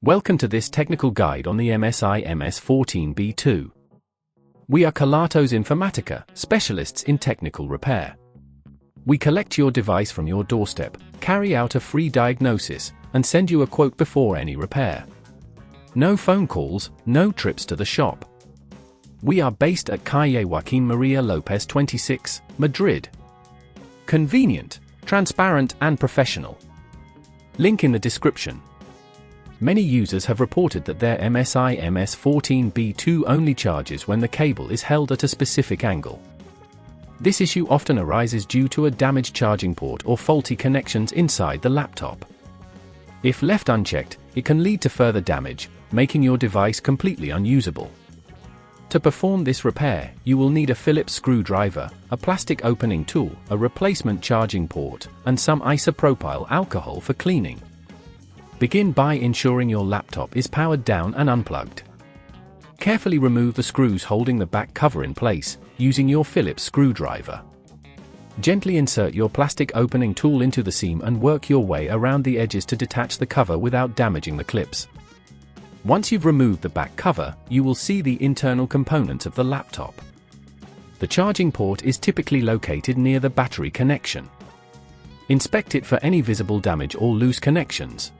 Welcome to this technical guide on the MSI MS14B2. We are Kelatos Informatica, specialists in technical repair. We collect your device from your doorstep, carry out a free diagnosis, and send you a quote before any repair. No phone calls, no trips to the shop. We are based at Calle Joaquín María López 26, Madrid. Convenient, transparent and professional. Link in the description. Many users have reported that their MSI MS14B2 only charges when the cable is held at a specific angle. This issue often arises due to a damaged charging port or faulty connections inside the laptop. If left unchecked, it can lead to further damage, making your device completely unusable. To perform this repair, you will need a Phillips screwdriver, a plastic opening tool, a replacement charging port, and some isopropyl alcohol for cleaning. Begin by ensuring your laptop is powered down and unplugged. Carefully remove the screws holding the back cover in place, using your Phillips screwdriver. Gently insert your plastic opening tool into the seam and work your way around the edges to detach the cover without damaging the clips. Once you've removed the back cover, you will see the internal components of the laptop. The charging port is typically located near the battery connection. Inspect it for any visible damage or loose connections.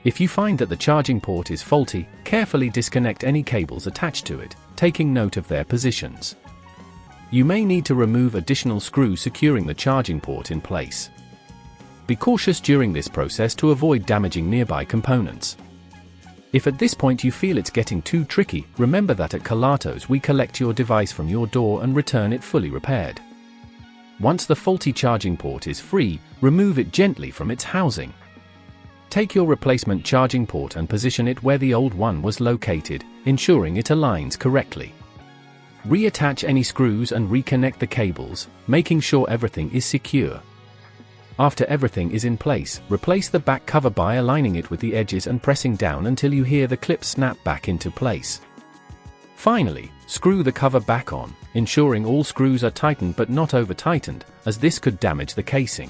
If you find that the charging port is faulty, carefully disconnect any cables attached to it, taking note of their positions. You may need to remove additional screws securing the charging port in place. Be cautious during this process to avoid damaging nearby components. If at this point you feel it's getting too tricky, remember that at Kelatos we collect your device from your door and return it fully repaired. Once the faulty charging port is free, remove it gently from its housing. Take your replacement charging port and position it where the old one was located, ensuring it aligns correctly. Reattach any screws and reconnect the cables, making sure everything is secure. After everything is in place, replace the back cover by aligning it with the edges and pressing down until you hear the clip snap back into place. Finally, screw the cover back on, ensuring all screws are tightened but not over-tightened, as this could damage the casing.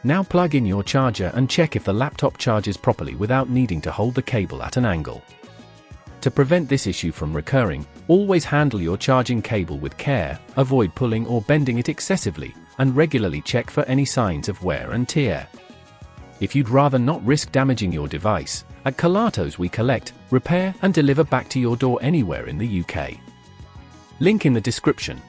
Now plug in your charger and check if the laptop charges properly without needing to hold the cable at an angle. To prevent this issue from recurring, always handle your charging cable with care, avoid pulling or bending it excessively, and regularly check for any signs of wear and tear. If you'd rather not risk damaging your device, at Kelatos we collect, repair and deliver back to your door anywhere in the UK. Link in the description.